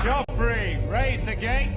Joffrey, raise the gate.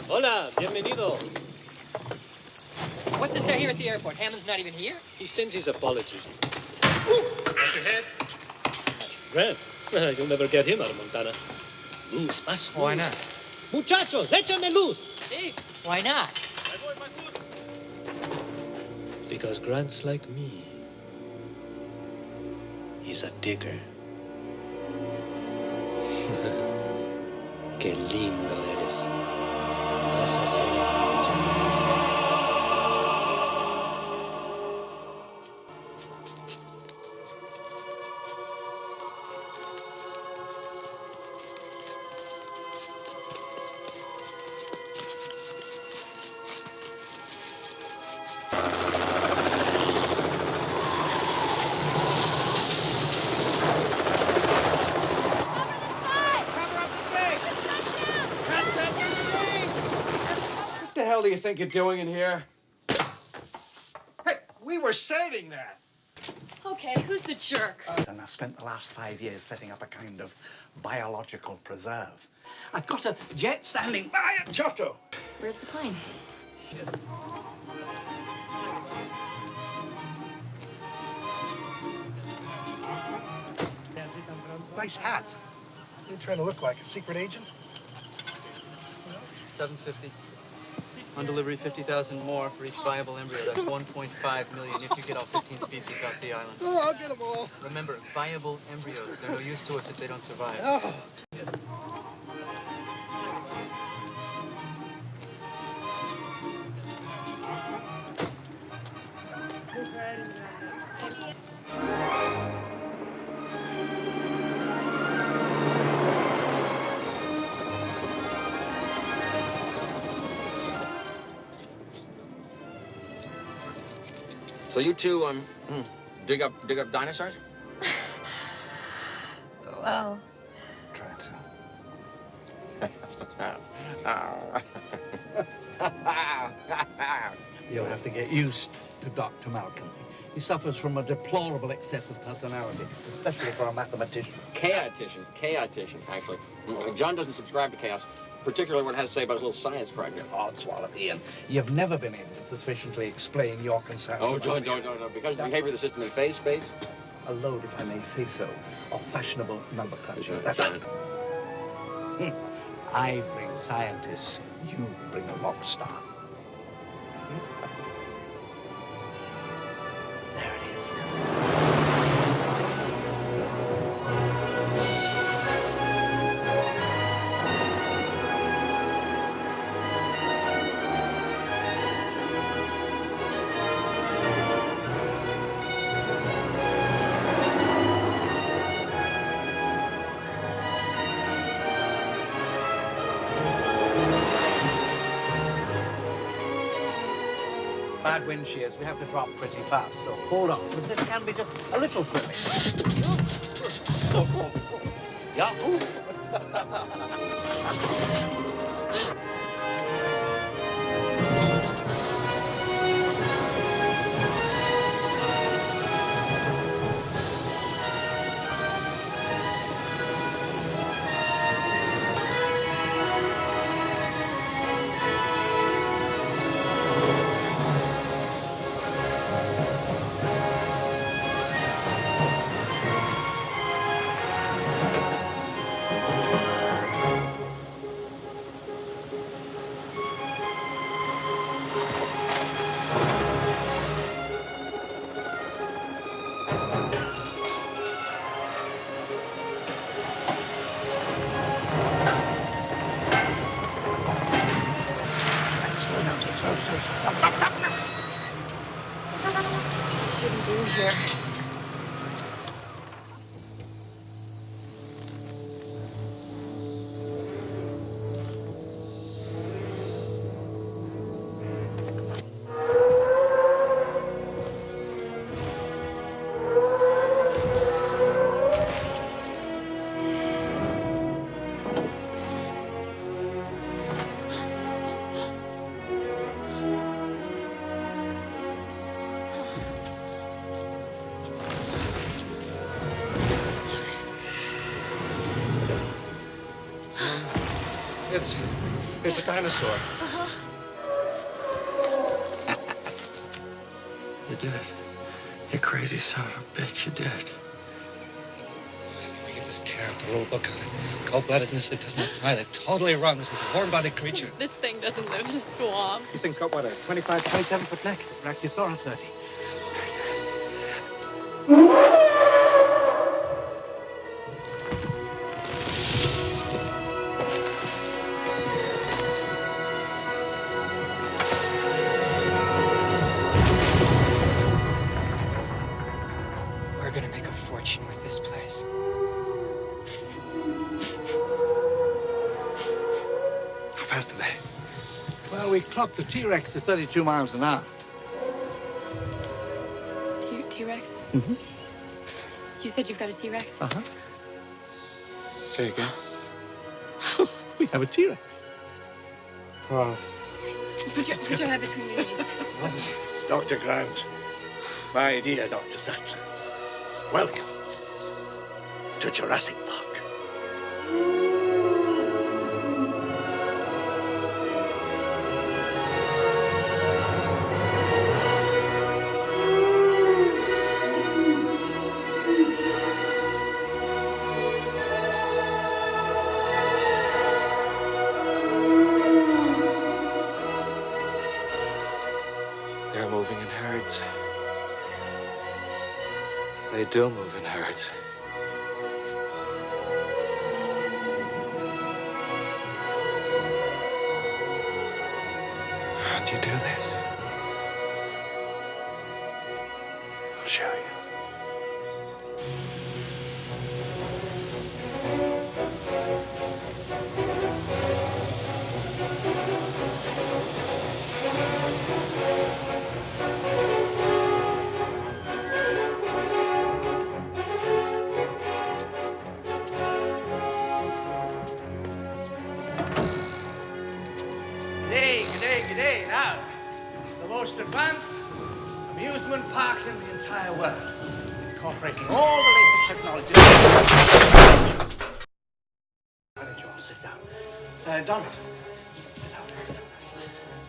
Hola, bienvenido. What's this here at the airport? Hammond's not even here? He sends his apologies. Watch your head. Grant, you'll never get him out of Montana. Luz, más luz. Why not? Muchachos, échame luz. Steve, why not? Because Grant's like me. He's a digger. Qué lindo eres. Vas a ser muchacho. What the hell do you think you're doing in here? Hey, we were saving that. Okay, who's the jerk? And I've spent the last 5 years setting up a kind of biological preserve. I've got a jet standing by at Giotto. Where's the plane? Nice hat. You trying to look like a secret agent? $750. On delivery, 50,000 more for each viable embryo. That's 1.5 million if you get all 15 species off the island. Oh, I'll get them all. Remember, viable embryos. They're no use to us if they don't survive. Oh. So you two dig up dinosaurs? Well, Try to. You'll have to get used to Dr. Malcolm. He suffers from a deplorable excess of personality, especially for a mathematician. Chaotician, actually. John doesn't subscribe to chaos, particularly what it has to say about his little science project. Odswallop, Ian, you've never been able to sufficiently explain your concerns. Oh, John, don't. Because of the behavior of the system in phase space. A load, if I may say so, of fashionable number crunching. John. I bring scientists, you bring a rock star. There it is. Bad wind shears, we have to drop pretty fast, so hold on, because this can be just a little thrilling. Yahoo! through here. It's a dinosaur. You did it. You crazy son of a bitch, you did it. We can just tear up the rule book on it. Cold-bloodedness, it doesn't apply. They're totally wrong. This is a warm-bodied creature. This thing doesn't live in a swamp. This thing's got, what, a 25, 27-foot neck? Brachiosaurus 30. We're gonna make a fortune with this place. How fast are they? Well, we clocked the T-Rex to 32 miles an hour. T-Rex? Mm-hmm. You said you've got a T-Rex? Uh-huh. Say again. We have a T-Rex. Wow. Put your head between your knees. Dr. Grant. My dear Dr. Sattler. Welcome to Jurassic Park. They're moving in herds. They do move in herds. How'd you do this? I'll show you. G'day, now. The most advanced amusement park in the entire world, incorporating all the latest technologies. Why don't you all sit down? Donald, sit down.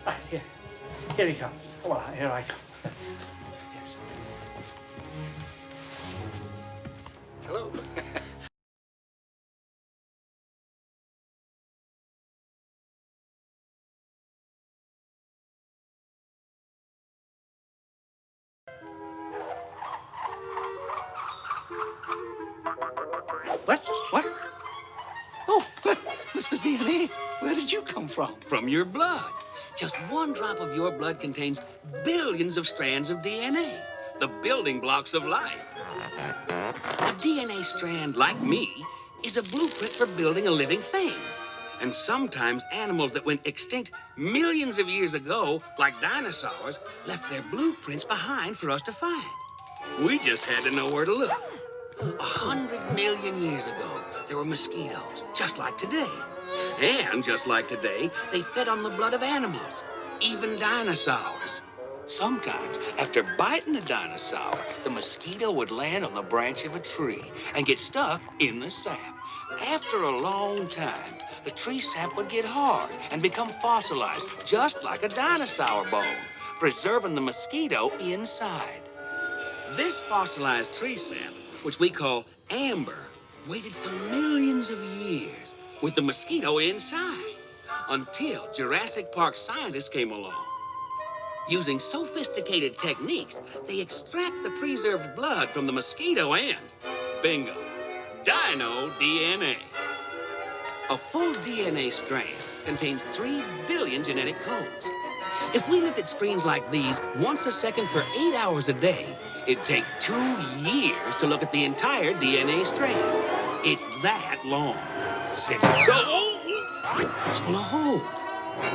Right, here he comes. Oh, well, here I come. Yes. Hello. What? Oh, Mr. DNA, where did you come from? From your blood. Just one drop of your blood contains billions of strands of DNA, the building blocks of life. A DNA strand, like me, is a blueprint for building a living thing. And sometimes animals that went extinct millions of years ago, like dinosaurs, left their blueprints behind for us to find. We just had to know where to look. 100 million years ago, there were mosquitoes, just like today. And just like today, they fed on the blood of animals, even dinosaurs. Sometimes, after biting a dinosaur, the mosquito would land on the branch of a tree and get stuck in the sap. After a long time, the tree sap would get hard and become fossilized, just like a dinosaur bone, preserving the mosquito inside. This fossilized tree sap, which we call amber, waited for millions of years with the mosquito inside until Jurassic Park scientists came along. Using sophisticated techniques, they extract the preserved blood from the mosquito and, bingo, dino DNA. A full DNA strand contains 3 billion genetic codes. If we looked at screens like these once a second for 8 hours a day, it'd take 2 years to look at the entire DNA strand. It's that long. So, it's full of holes.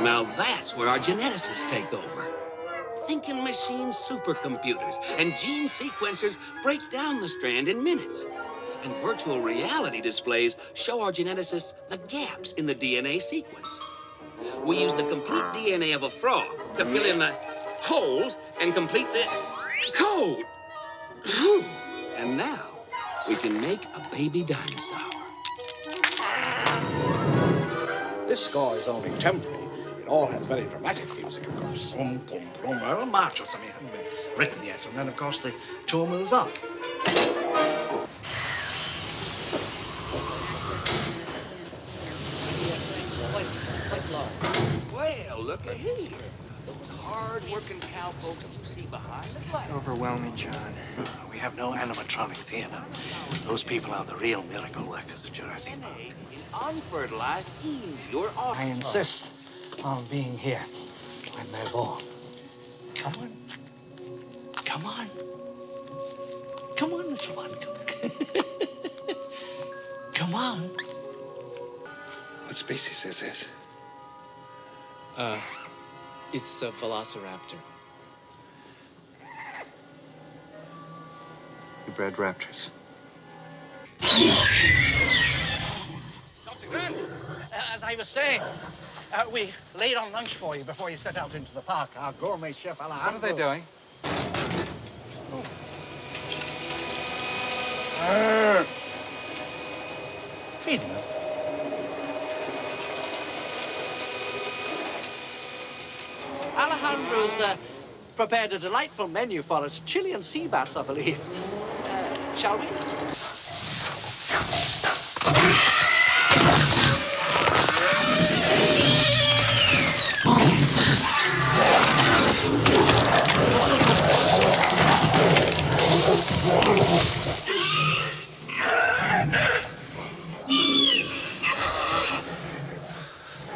Now that's where our geneticists take over. Thinking machine supercomputers and gene sequencers break down the strand in minutes. And virtual reality displays show our geneticists the gaps in the DNA sequence. We use the complete DNA of a frog to fill in the holes and complete the code. Whew. And now we can make a baby dinosaur. This score is only temporary. It all has very dramatic music, of course. Boom, boom, boom. Well, a march or something hasn't been written yet. And then, of course, the tour moves on. Well, look at here. Those hard-working cowpokes you see behind the It's overwhelming, John. We have no animatronics here now. Those people are the real miracle workers of Jurassic Park. in unfertilized pure I offspring. insist on being here when they're born. Come on. Come on. Come on, little one. Come on. What species is this? It's a velociraptor. You bred raptors. Dr. Grant, as I was saying, we laid on lunch for you before you set out into the park. Our gourmet chef, Alejandro. How are they doing? Feeding them. Alejandro's prepared a delightful menu for us. Chilean sea bass, I believe. Shall we?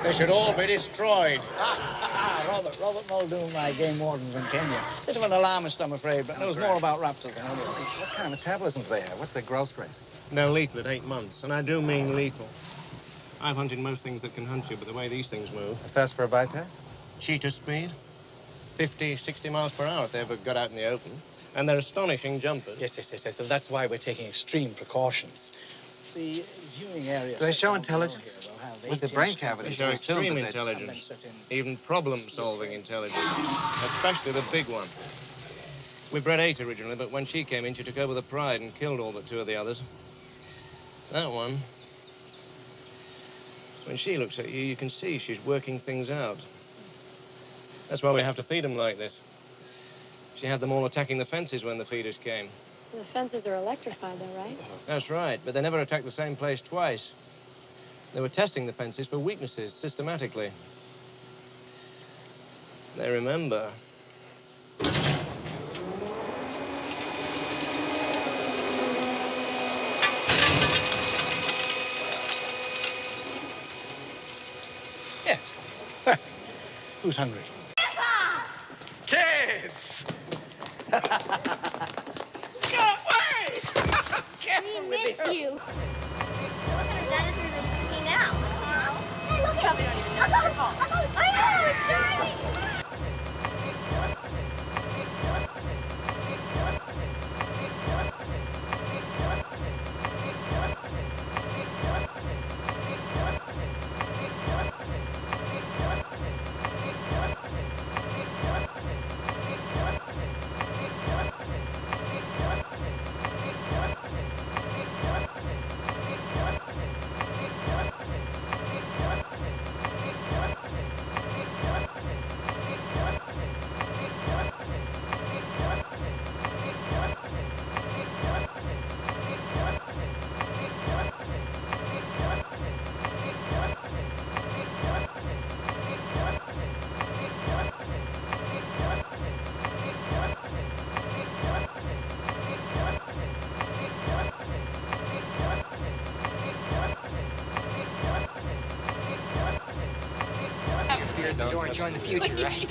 They should all be destroyed. Robert Muldoon, my game warden from Kenya. Bit of an alarmist, I'm afraid, but knows more about raptors than anyone. What kind of metabolism do they have? What's their growth rate? They're lethal at 8 months, and I do mean lethal. I've hunted most things that can hunt you, but the way these things move... Fast for a biped? Cheetah speed, 50, 60 miles per hour if they ever got out in the open. And they're astonishing jumpers. Yes. So that's why we're taking extreme precautions. The viewing area... Do they show intelligence? With the brain cavity, They show extreme intelligence, even problem-solving intelligence, especially the big one. We bred 8 originally, but when she came in, she took over the pride and killed all but 2 of the others. That one, when she looks at you, you can see she's working things out. That's why we have to feed them like this. She had them all attacking the fences when the feeders came. The fences are electrified, though, right? That's right, but they never attacked the same place twice. They were testing the fences for weaknesses systematically. They remember. Yes. Who's hungry? Kids! We miss you. What kind of dinosaurs are speaking now? Hey, look at it. I know, it's driving. here at the door and join the future, right?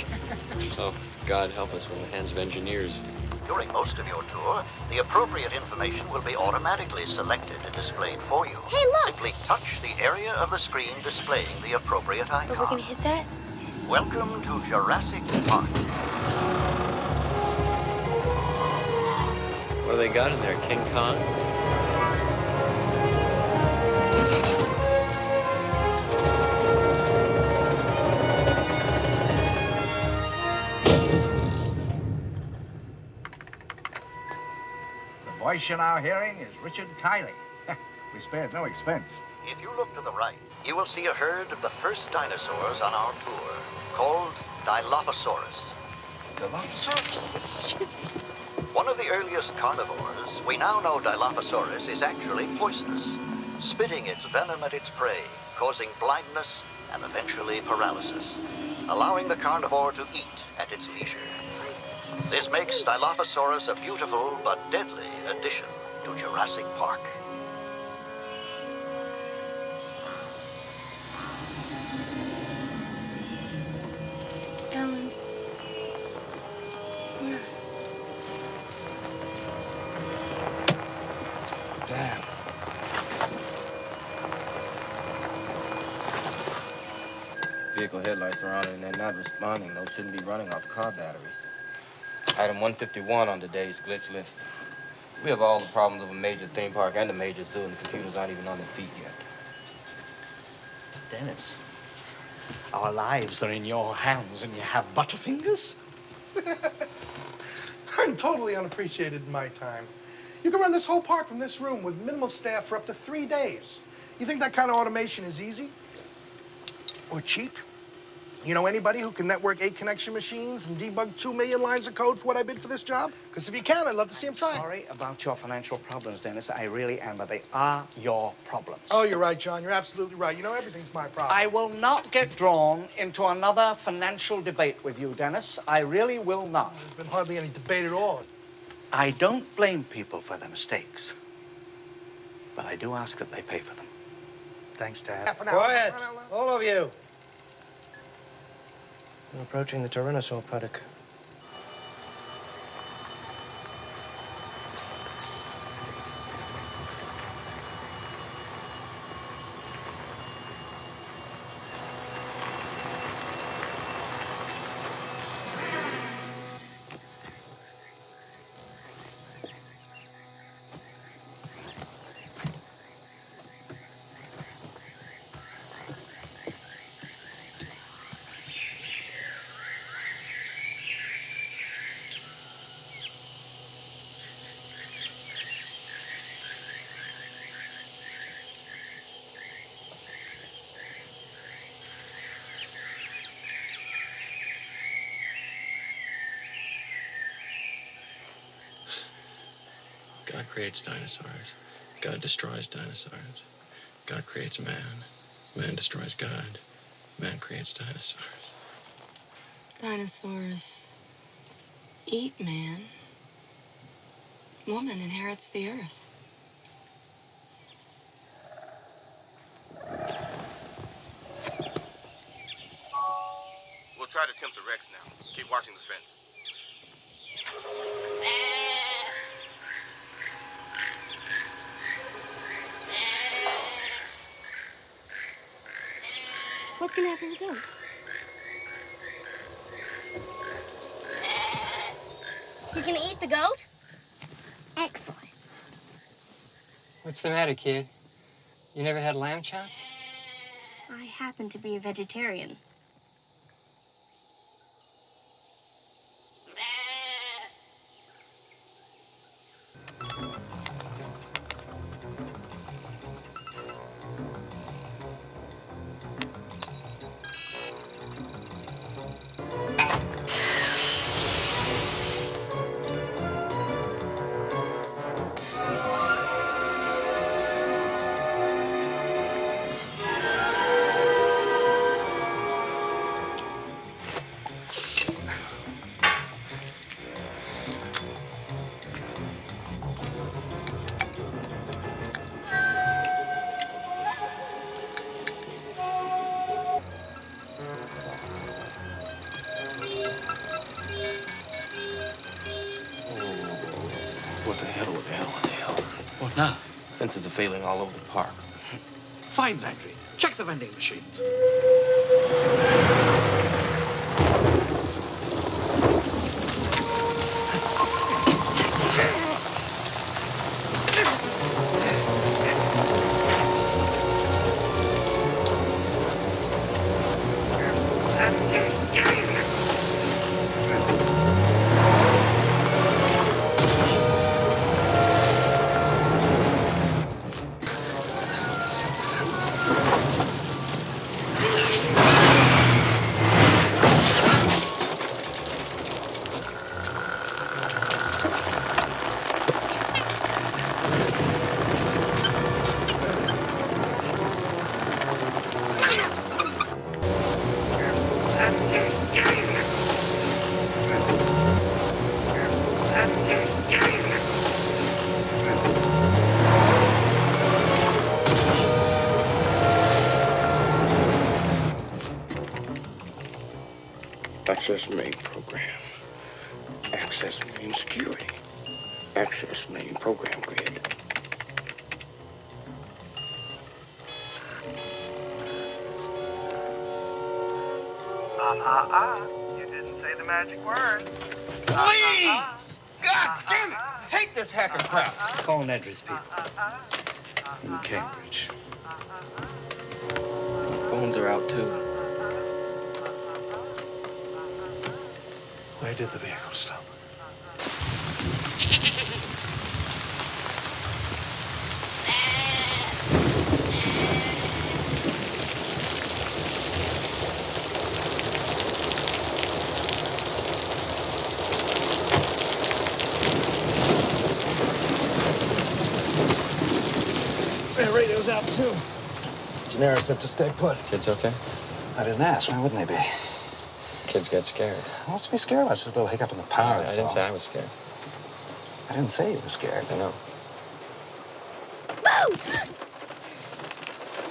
So, God help us, we're in the hands of engineers. During most of your tour, the appropriate information will be automatically selected and displayed for you. Hey, look! Simply touch the area of the screen displaying the appropriate icon. But we're gonna hit that? Welcome to Jurassic Park. What do they got in there, King Kong? The voice you're now hearing is Richard Kiley. We spared no expense. If you look to the right, you will see a herd of the first dinosaurs on our tour, called Dilophosaurus. Dilophosaurus? One of the earliest carnivores, we now know Dilophosaurus is actually poisonous, spitting its venom at its prey, causing blindness and eventually paralysis, allowing the carnivore to eat at its leisure. This makes Dilophosaurus a beautiful but deadly addition to Jurassic Park. Ellen. Where? Damn. Vehicle headlights are on and they're not responding. Those shouldn't be running off car batteries. Item 151 on today's glitch list. We have all the problems of a major theme park and a major zoo, and the computers aren't even on their feet yet. Dennis, our lives are in your hands and you have butterfingers? I'm totally unappreciated in my time. You can run this whole park from this room with minimal staff for up to 3 days. You think that kind of automation is easy? Or cheap? You know anybody who can network 8 connection machines and debug 2 million lines of code for what I bid for this job? Because if you can, I'd love to see him try. Sorry about your financial problems, Dennis. I really am, but they are your problems. Oh, you're right, John. You're absolutely right. You know, everything's my problem. I will not get drawn into another financial debate with you, Dennis. I really will not. There's been hardly any debate at all. I don't blame people for their mistakes, but I do ask that they pay for them. Thanks, Dad. Quiet, all of you. We're approaching the Tyrannosaur paddock. God creates dinosaurs. God destroys dinosaurs. God creates man. Man destroys God. Man creates dinosaurs. Dinosaurs eat man. Woman inherits the earth. We'll try to tempt the Rex now. Keep watching the fence. What's gonna happen to the goat? He's gonna eat the goat? Excellent. What's the matter, kid? You never had lamb chops? I happen to be a vegetarian. Fences are failing all over the park. Find entry. Check the vending machines. Access main program. Access main security. Access main program grid. You didn't say the magic word. Please! God damn it! I hate this hacker crap. Call Nedra's people. In Cambridge. Phones are out too. Where did the vehicle stop? Their radio's out too. Gennaro said to stay put. Kids okay? I didn't ask. Why wouldn't they be? Kids get scared. What's to be scared about? It's just a little hiccup in the power. I didn't say I was scared. I didn't say you were scared. I know.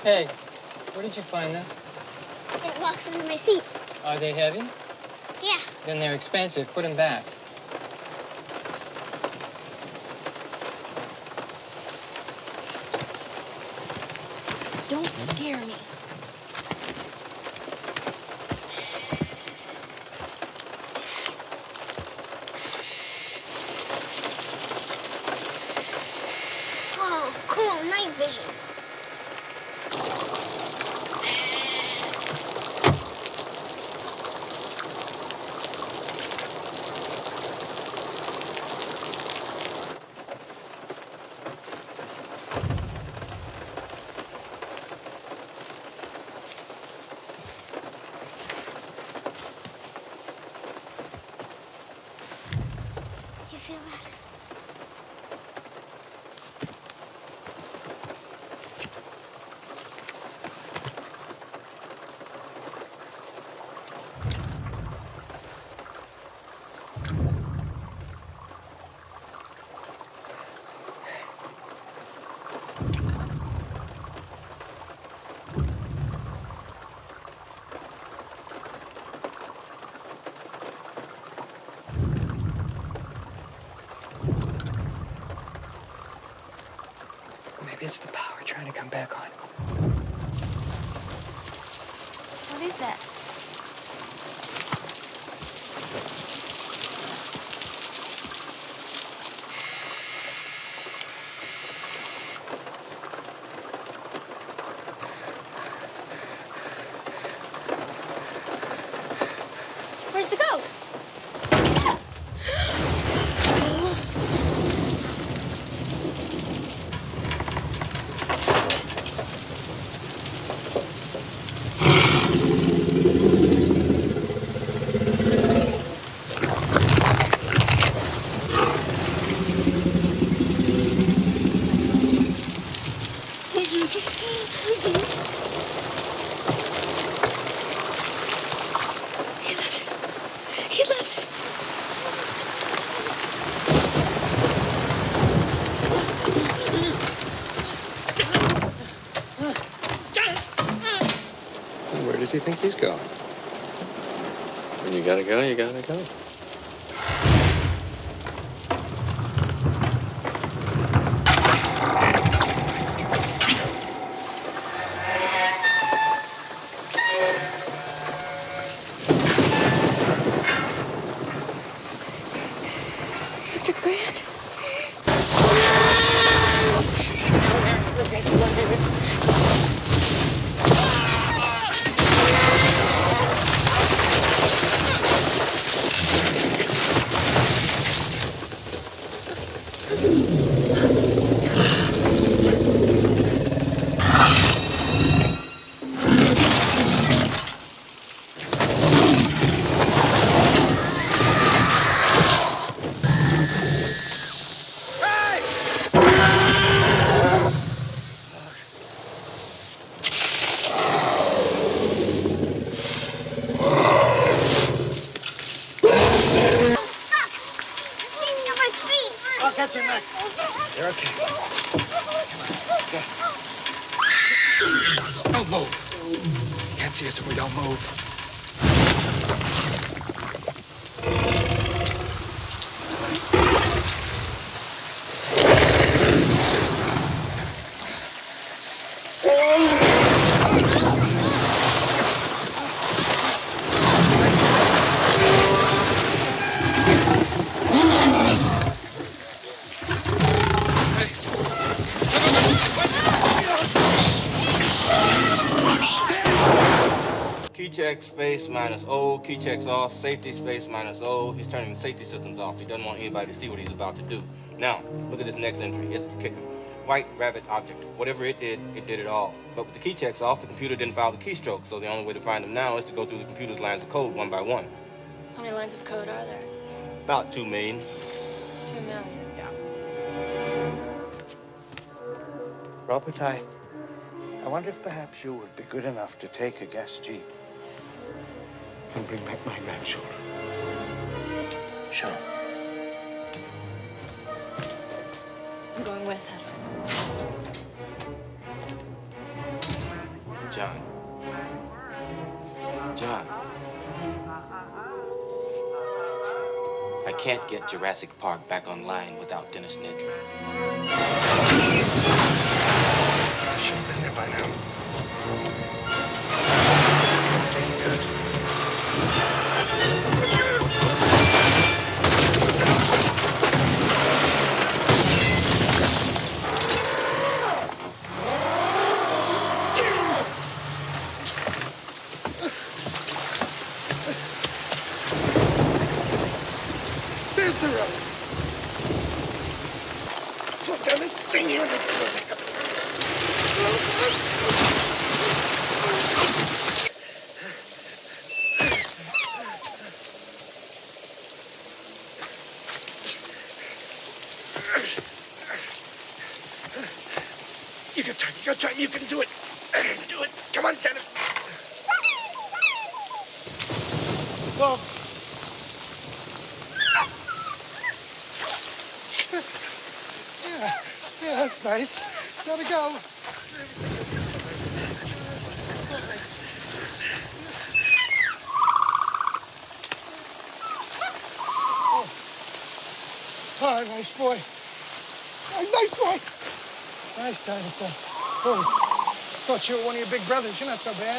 Hey, where did you find this? In a box under my seat. Are they heavy? Yeah. Then they're expensive. Put them back. Don't scare me. Oh, cool. Night vision. You feel that? Maybe it's the power trying to come back on. What is that? Where's the goat? Oh, Jesus. Oh, Jesus. He left us. He left us. Where does he think he's going? When you gotta go, you gotta go. can't see us if we don't move. Key check space minus O. Key checks off. Safety space minus O. He's turning the safety systems off. He doesn't want anybody to see what he's about to do. Now, look at this next entry. It's the kicker. White rabbit object. Whatever it did it all. But with the key checks off, the computer didn't file the keystrokes, so the only way to find them now is to go through the computer's lines of code one by one. How many lines of code are there? About 2 million. 2 million. Robert, I wonder if perhaps you would be good enough to take a gas jeep and bring back my grandchildren. Sure. I'm going with him. John. John. I can't get Jurassic Park back online without Dennis Nedry. I should have been there by now. Good. There's the road. Put down this thing here and you got time, you can do it. Do it. Come on, Dennis. Whoa. Yeah, that's nice. Gotta go. Oh, nice boy. Oh, nice boy. Nice dinosaur. Oh, thought you were one of your big brothers. You're not so bad.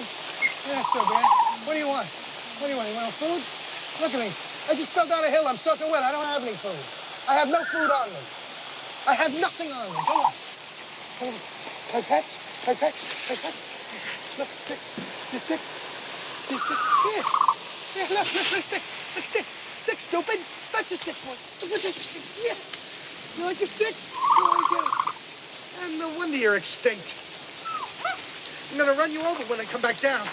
You're not so bad. What do you want? What do you want? You want food? Look at me. I just fell down a hill. I'm soaking wet. I don't have any food. I have no food on me. I have nothing on me. Come on. Come on. Play pets? Play pets? Play pets? Look, stick. See stick? See stick? Yeah. Yeah, look, stick. Look, stick. Stick, stupid. That's your stick, boy. Look at this. Yes. You like your stick? Go on, get it. And no wonder you're extinct. I'm gonna run you over when I come back down.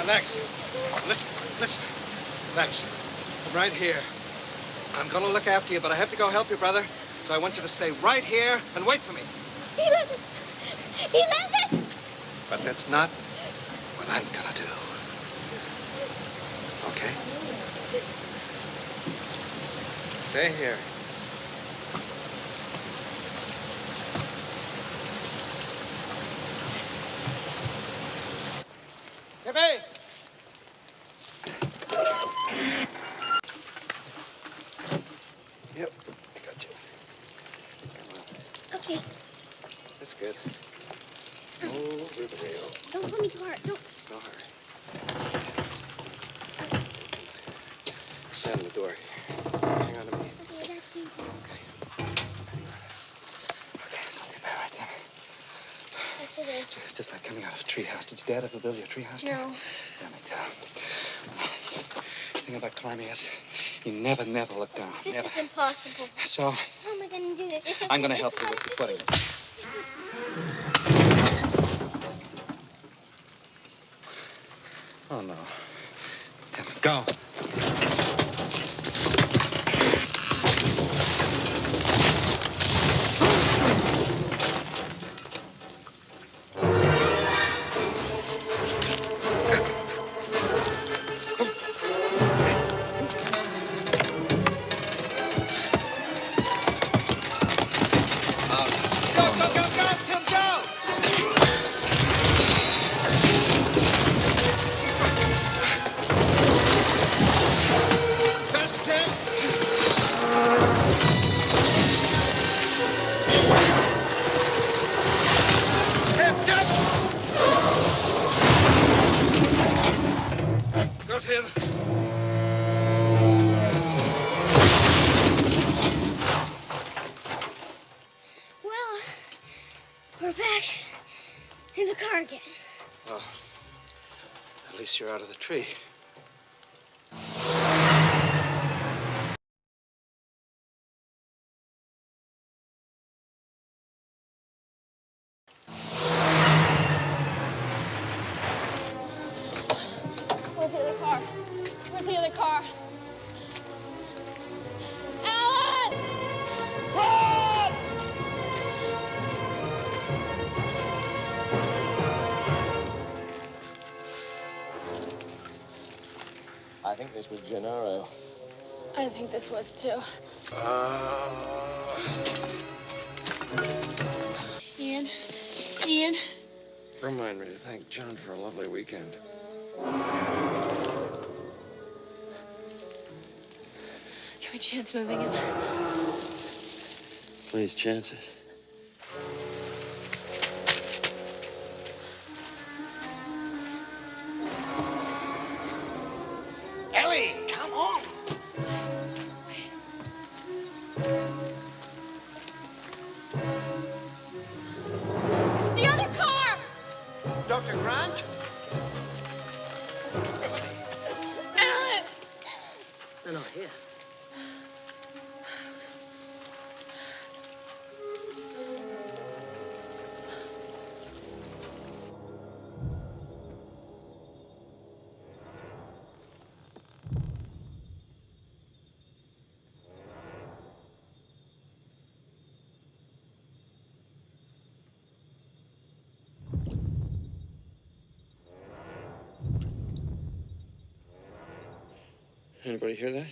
Lex, listen. Lex, right here. I'm gonna look after you, but I have to go help your brother, so I want you to stay right here and wait for me. He left us. He left us. But that's not what I'm gonna do. Okay? Stay here. Tippy! Yep, I got you. Okay. That's good. Over the rail. Don't pull me too hard. Don't. No hurry. It's just like coming out of a treehouse. Did your dad ever build you a treehouse? No. Damn it. The thing about climbing is you never look down. This Never. is impossible. So, How am I going to do this? It's I'm going to okay. help you with your footing. Oh, no. Damn it. Go. Got him. Well, we're back in the car again. Well, at least you're out of the tree. Where's the other car? Where's the other car? Alan! Run! I think this was Gennaro. I think this was too. Ian? Ian? Remind me to thank John for a lovely weekend. Can we chance moving him? Please, chance it. Ellie, come on. The other car! Dr. Grant? Alan! They're not here. Anybody hear that?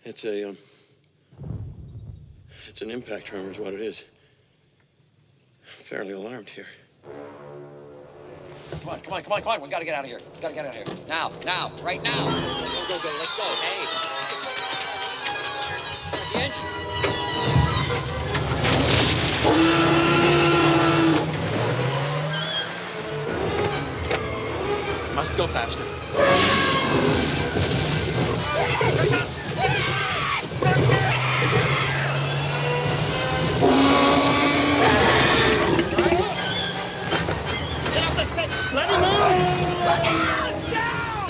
It's an impact tremor is what it is. I'm fairly alarmed here. Come on, come on, come on, come on. We gotta get out of here. Gotta get out of here. Now, right now. Go, go, go. Let's go. Hey. Start the engine. Must go faster. Get off the stick. Let him move. Look out! Down!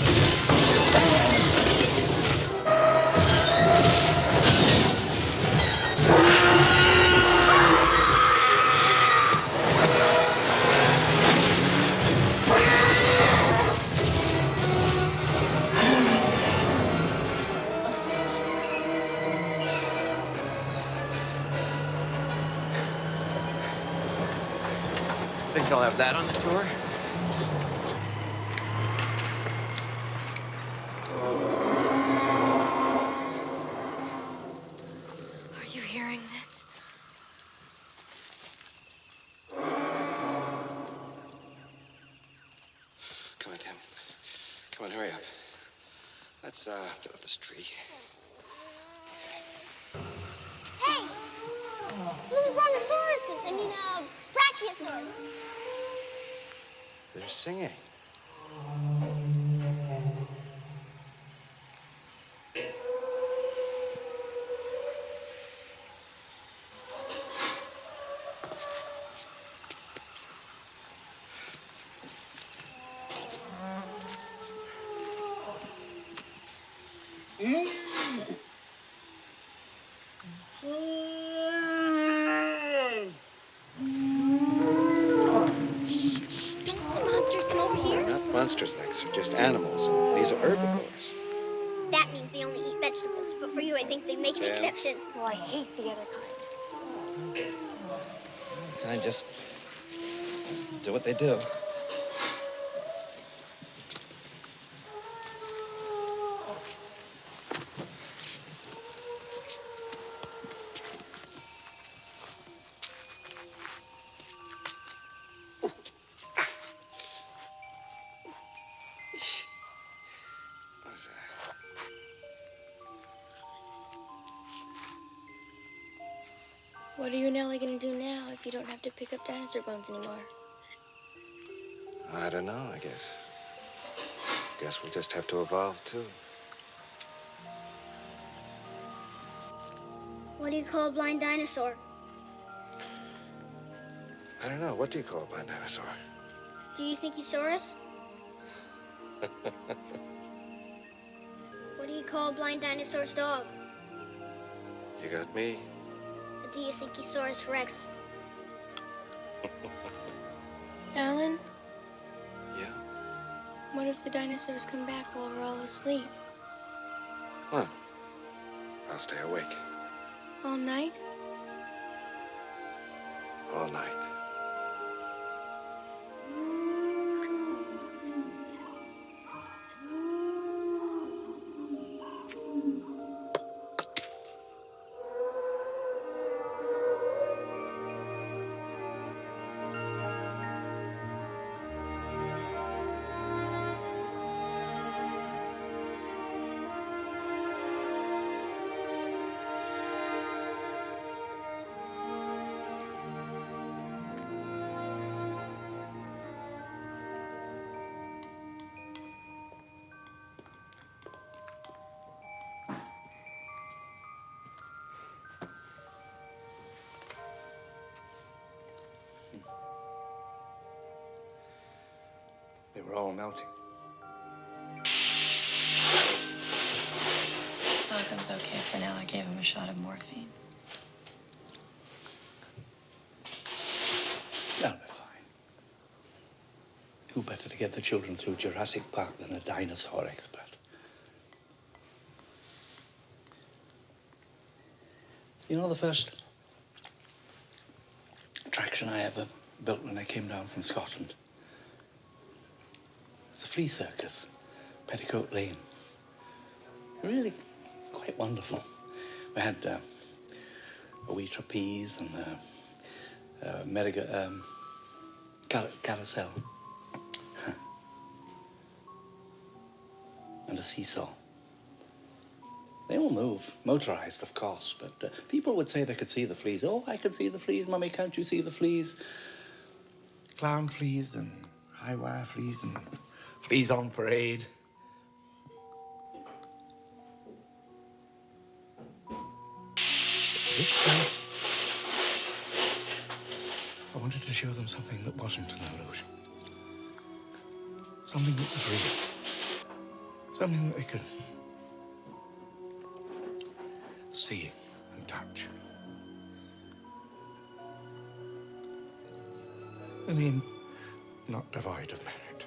Think I'll have that on the tour? Are you hearing this? Come on, Tim. Come on, hurry up. Let's, get up this tree. Hey! Those are brontosauruses. I mean, brachiosaurus. They're singing. Shh, don't let the monsters come over here. Not monsters, Lex. They're just animals, and these are herbivores. That means they only eat vegetables, but for you, I think they make an Yeah. exception. Well, I hate the other kind. Kind just do what they do. What are you and Ellie gonna do now if you don't have to pick up dinosaur bones anymore? I don't know, I guess. Guess we'll just have to evolve, too. What do you call a blind dinosaur? I don't know. What do you call a blind dinosaur? Do you think he saw us? What do you call a blind dinosaur's dog? You got me. Do you think he saw us Rex? Alan? Yeah? What if the dinosaurs come back while we're all asleep? Well, I'll stay awake All night? all night. They were all melting. Malcolm's okay for now. I gave him a shot of morphine. That'll be fine. Who better to get the children through Jurassic Park than a dinosaur expert? You know the first attraction I ever built when I came down from Scotland? It's a flea circus, Petticoat Lane. Really quite wonderful. We had a wee trapeze and a carousel and a seesaw. They all move, motorized, of course, but people would say they could see the fleas. Oh, I can see the fleas, Mummy, can't you see the fleas? Clown fleas and high wire fleas and fleas on parade. This place, I wanted to show them something that wasn't an illusion. Something that was real. Something that they could see and touch. I mean, not devoid of merit.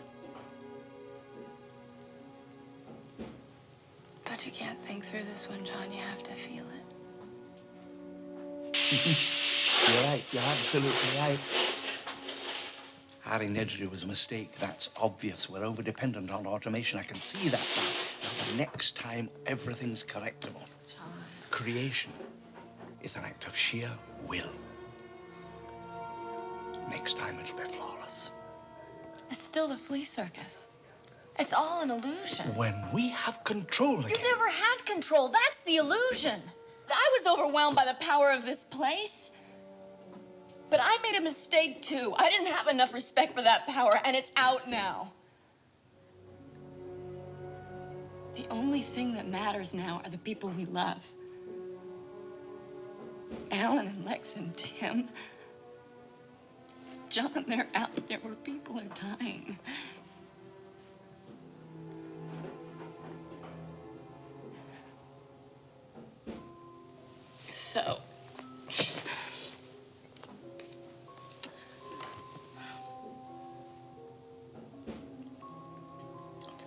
But you can't think through this one, John. You have to feel it. You're right. You're absolutely right. Hiring Nedry was a mistake. That's obvious. We're over-dependent on automation. I can see that now. Now, the next time, everything's correctable. John. Creation is an act of sheer will. Next time, it'll be flawless. It's still the flea circus. It's all an illusion. When we have control again. You never had control. That's the illusion. I was overwhelmed by the power of this place. But I made a mistake, too. I didn't have enough respect for that power, and it's out now. The only thing that matters now are the people we love. Alan and Lex and Tim. John, they're out there where people are dying.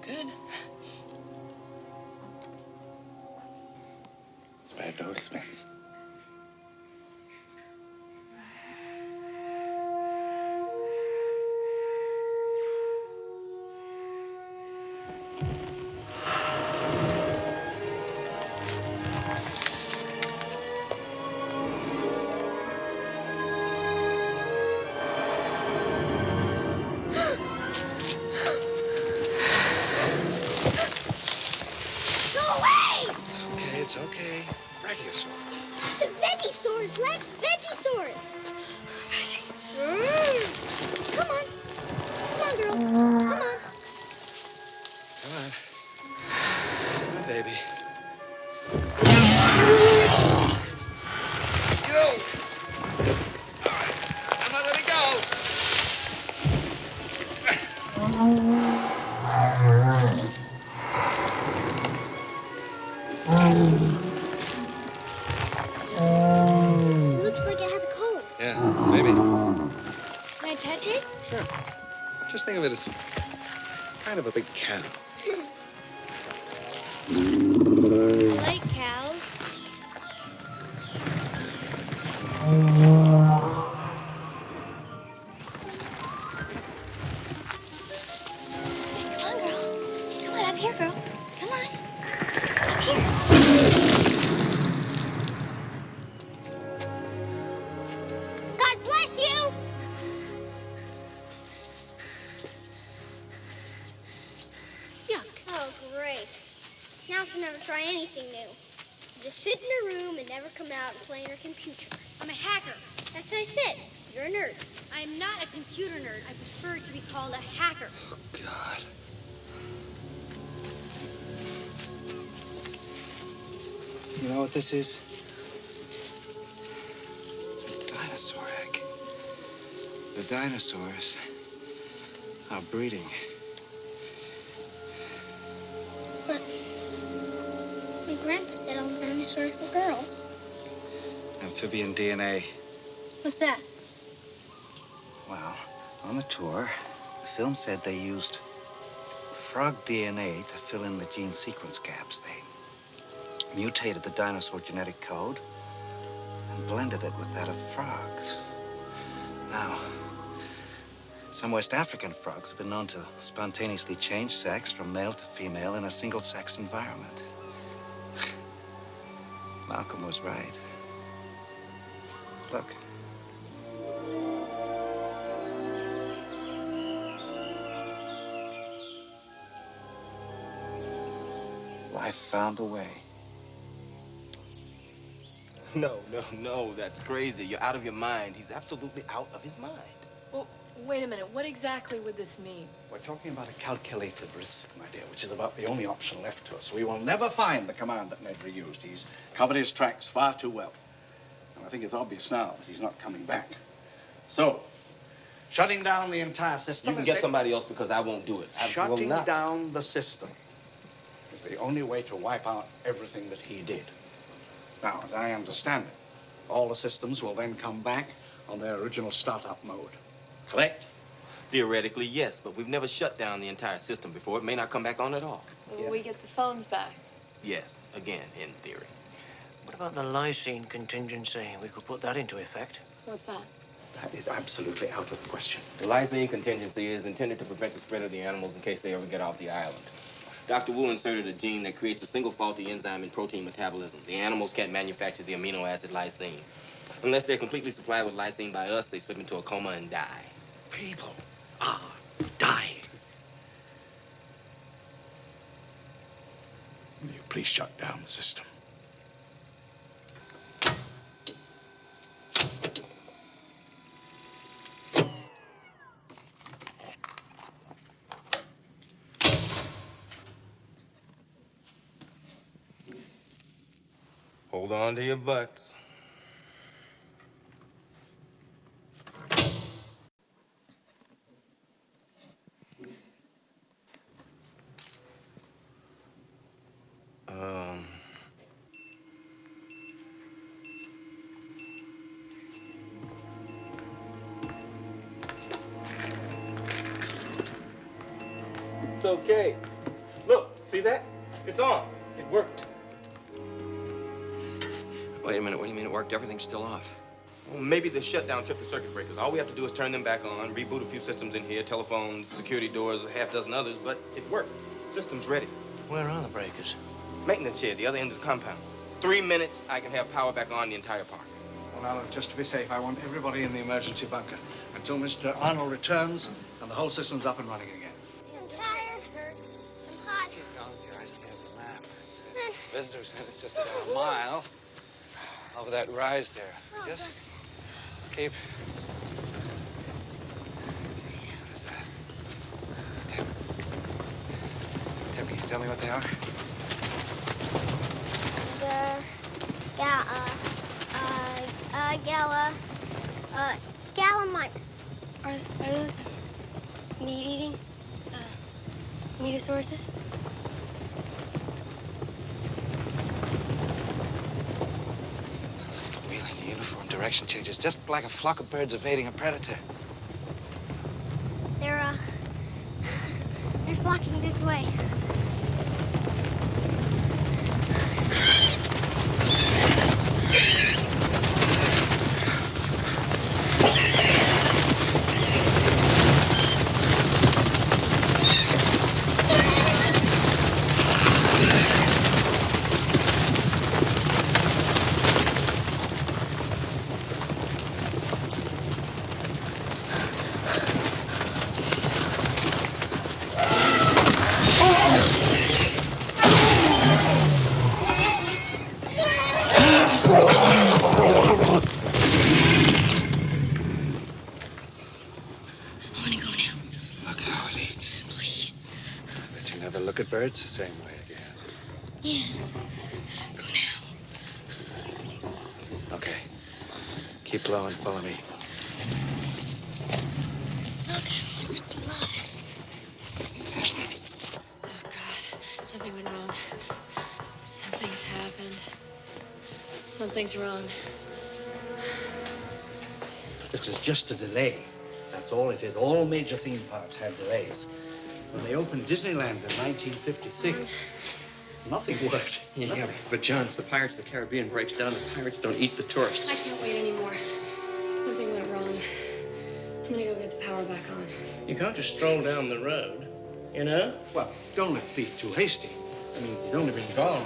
good. Spare no expense. Go away! It's okay, it's okay. It's a brachiosaur. It's a Vegisaurus, Lex. Vegisaurus. Come on. Come on, girl. Come on. Come on. Come on, baby. Go! All right. I'm not letting go. It looks like it has a cold. Yeah, maybe. Can I touch it? Sure. Just think of it as kind of a big cow. I like cows. Come on, girl. Come on, up here, girl. Come on. Up here. God bless you! Yuck. Oh, great. Now she'll never try anything new. Just sit in her room and never come out and play on her computer. I'm a hacker. That's what I said. You're a nerd. I am not a computer nerd. I prefer to be called a hacker. God. You know what this is? It's a dinosaur egg. The dinosaurs are breeding. But my grandpa said all dinosaurs were girls. Amphibian DNA. What's that? Well, on the tour, the film said they used frog DNA to fill in the gene sequence gaps. They mutated the dinosaur genetic code and blended it with that of frogs. Now, some West African frogs have been known to spontaneously change sex from male to female in a single-sex environment. Malcolm was right. Look. Life found a way. No, that's crazy. You're out of your mind. He's absolutely out of his mind. Well, wait a minute. What exactly would this mean? We're talking about a calculated risk, my dear, which is about the only option left to us. We will never find the command that Nedry used. He's covered his tracks far too well. And I think it's obvious now that he's not coming back. So, shutting down the entire system... You can get somebody else because I won't do it. I will Shutting not. down the system is the only way to wipe out everything that he did. Now, as I understand it, all the systems will then come back on their original startup mode. Correct? Theoretically, yes, but we've never shut down the entire system before. It may not come back on at all. Will we get the phones back? Yes, again, in theory. What about the lysine contingency? We could put that into effect. What's that? That is absolutely out of the question. The lysine contingency is intended to prevent the spread of the animals in case they ever get off the island. Dr. Wu inserted a gene that creates a single faulty enzyme in protein metabolism. The animals can't manufacture the amino acid lysine. Unless they're completely supplied with lysine by us, they slip into a coma and die. People are dying. Will you please shut down the system? Hold on to your butts. It's okay. Look, see that? It's on. It worked. Wait a minute, what do you mean it worked? Everything's still off. Well, maybe the shutdown tripped the circuit breakers. All we have to do is turn them back on, reboot a few systems in here, telephones, security doors, a half dozen others, but it worked. System's ready. Where are the breakers? Maintenance shed, the other end of the compound. 3 minutes, I can have power back on the entire park. Well, now, look, just to be safe, I want everybody in the emergency bunker until Mr. Arnold returns and the whole system's up and running again. I'm tired. I'm hot. Visitor said it's just about a mile over that rise there. Just keep. What is that? Tim, can you tell me what they are? Gallimimus. Are those meat-eating metasauruses? Wheeling the uniform direction changes, just like a flock of birds evading a predator. They're flocking this way. Look at birds the same way again. Yes. Okay. Keep low and follow me. Look how much blood. Oh, God. Something went wrong. Something's happened. Something's wrong. It was just a delay. That's all it is. All major theme parks have delays. When they opened Disneyland in 1956, nothing worked. Yeah, but John, if the Pirates of the Caribbean breaks down, the pirates don't eat the tourists. I can't wait anymore. Something went wrong. I'm gonna go get the power back on. You can't just stroll down the road, you know? Well, don't let be too hasty. I mean, he's only been gone.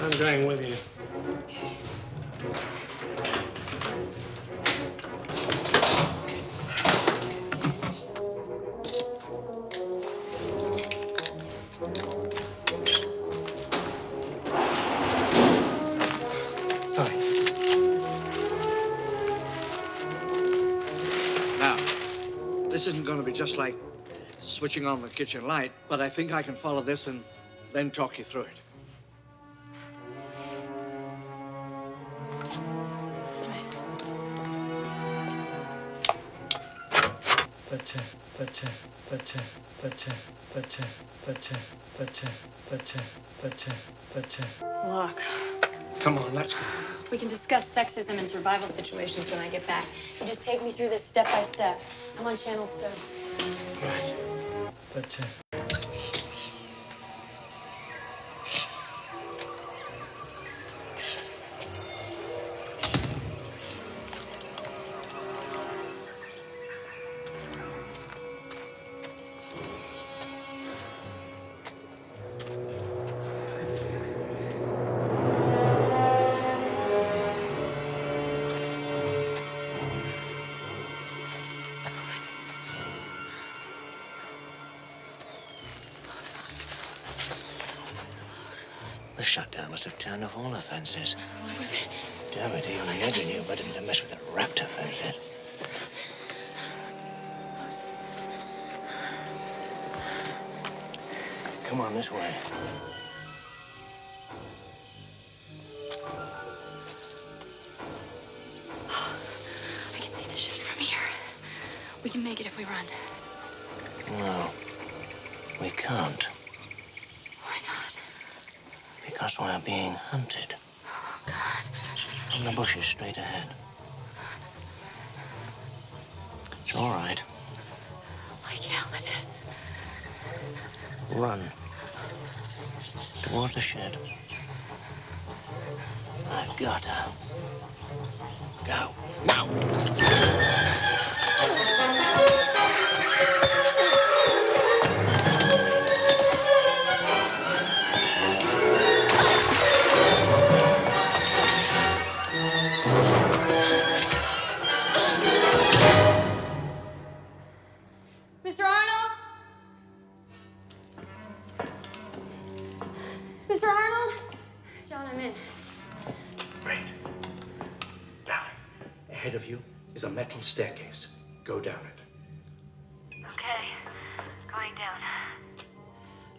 I'm going with you. This isn't going to be just like switching on the kitchen light, but I think I can follow this and then talk you through it. Look, Come on, let's go. we can discuss sexism and survival situations when I get back. You just take me through this step by step. I'm on channel 2. The shutdown must have turned off all the fences. Damn it, even Maggie knew better than to mess with the raptor fences. Come on, this way. I can see the shed from here. We can make it if we run. No, we can't. Why not? Because we're being hunted. Oh, God. From the bushes straight ahead. It's all right. Like hell it is. Run. Towards the shed. I've got her. Go. Now! Mr. Arnold? Mr. Arnold? John, I'm in. Great. Down. Ahead of you is a metal staircase. Go down it. Okay, going down.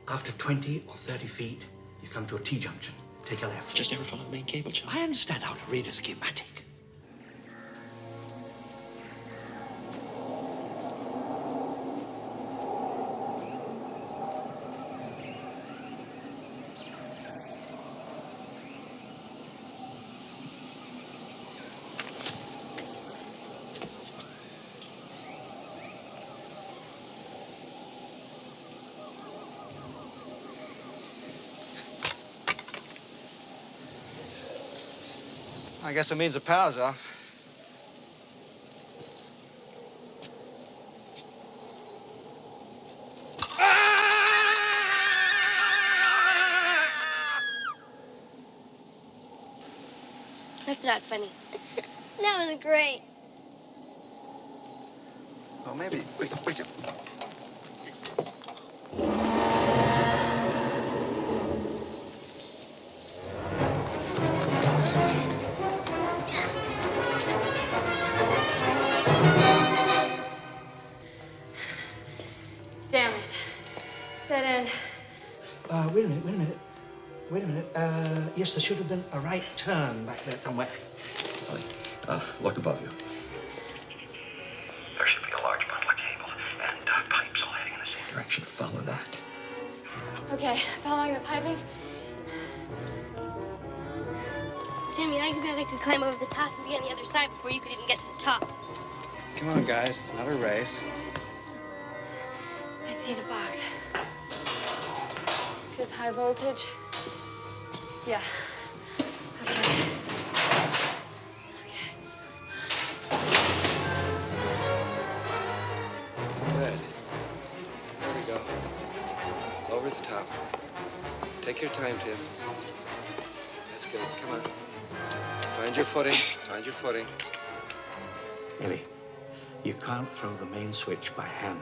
After 20 or 30 feet, you come to a T-junction. Take a left. Just never follow the main cable, John. I understand how to read a schematic. I guess it means the power's off. That's not funny. That was great. Well, maybe we can. Damn it. Dead end. Wait a minute. Yes, there should have been a right turn back there somewhere. Look above you. There should be a large bundle of cable and pipes all heading in the same Direction. Follow that. Okay, following the piping. Timmy, I bet I could climb over the top and be on the other side before you could even get to the top. Come on, guys. It's not a race. I see the box. It says high voltage. Yeah. Okay. Good. There we go. Over the top. Take your time, Tim. That's good. Come on. Find your footing. Ellie, you can't throw the main switch by hand.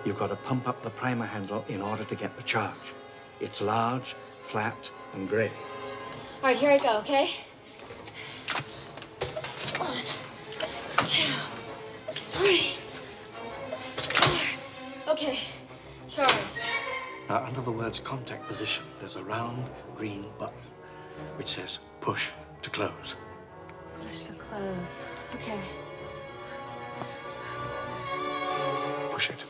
You've got to pump up the primer handle in order to get the charge. It's large, flat, and gray. All right, here I go, okay? 1, 2, 3, 4. Okay, charged. Now, under the words contact position, there's a round green button which says push to close. Push to close. Okay. Push it.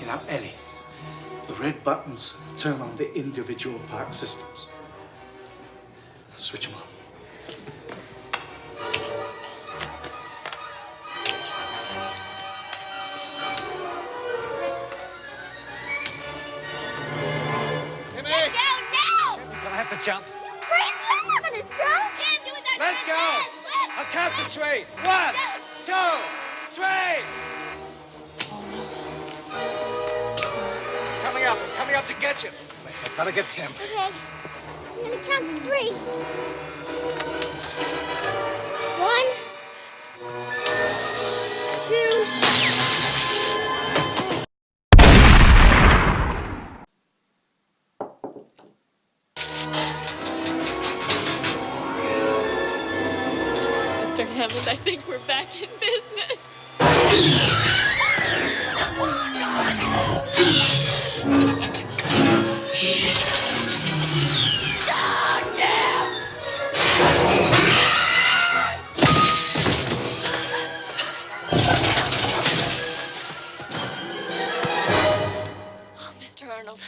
Now, Ellie, the red buttons turn on the individual park systems. Switch them on. Let go now! You're gonna have to jump. You crazy? I'm not gonna jump! Can't do it that Let quick. go! Flip. I'll count to 3. 1, 2, 3. Coming up to get you. I've got to get Tim. Okay. I'm gonna count to 3. 1, 2. Mr. Hammond, I think we're back in business. Oh, Mr. Arnold.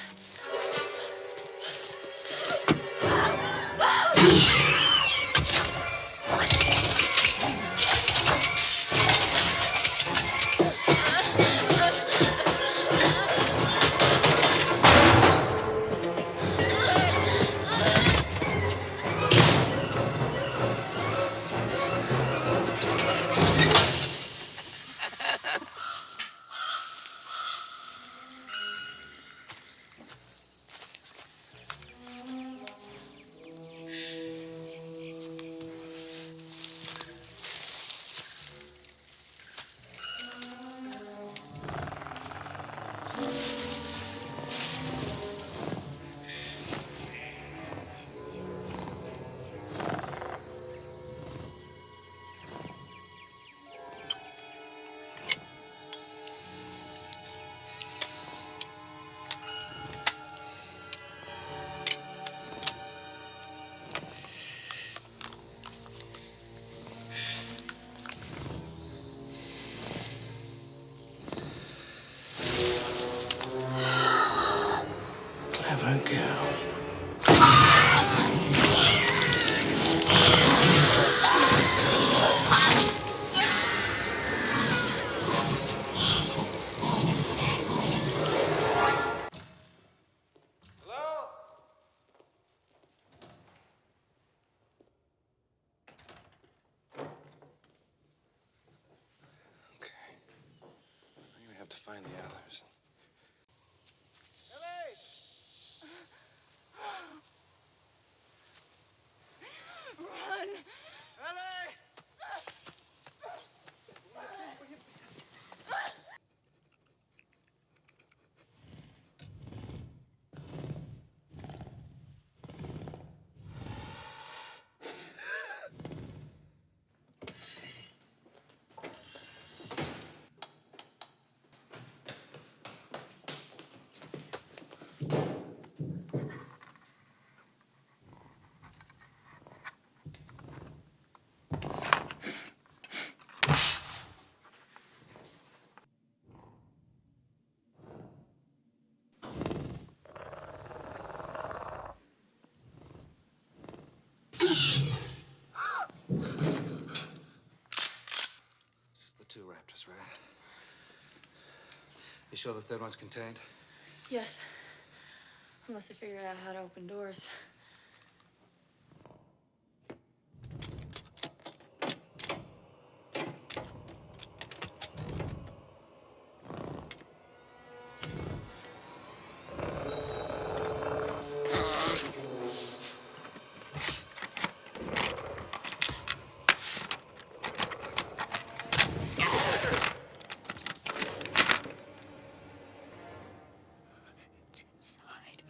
Clever girl. You have to find the others. Run! Ellie! Just the two raptors, right? You sure the third one's contained? Yes. Unless they figured out how to open doors. It's inside.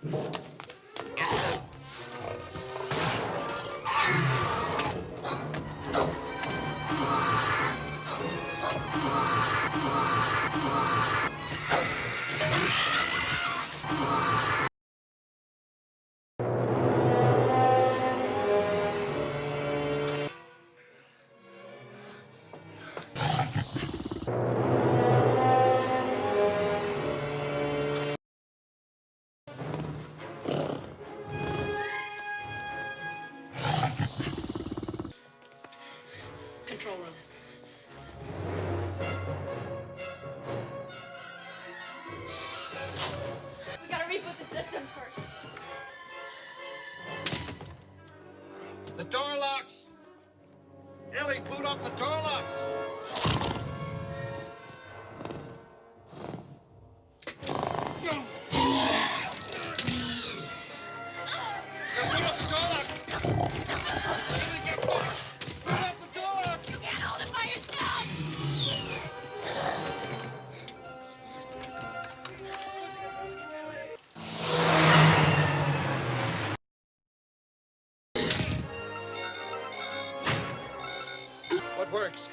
Control room. We gotta reboot the system first. The door locks! Ellie, boot up the door locks! What works?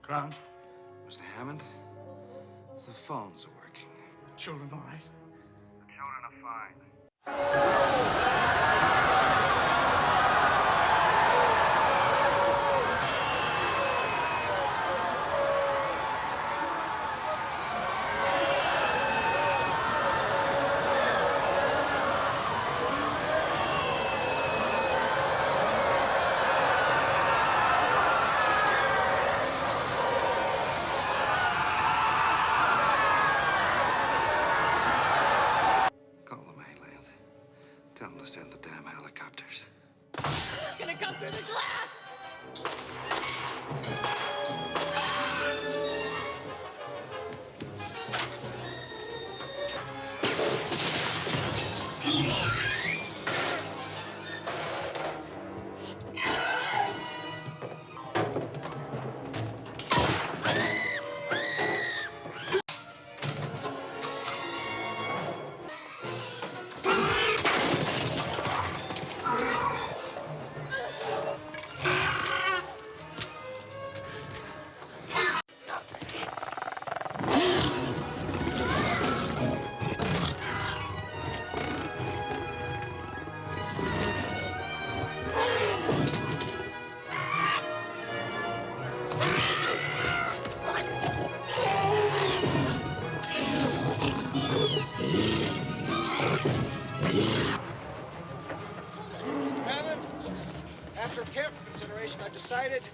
Crown? Mr. Hammond? The phones are working. Children alive? The children are fine. Call the mainland. Tell them to send the damn helicopters. It's gonna come through the glass! Mr. Hammond, after careful consideration, I've decided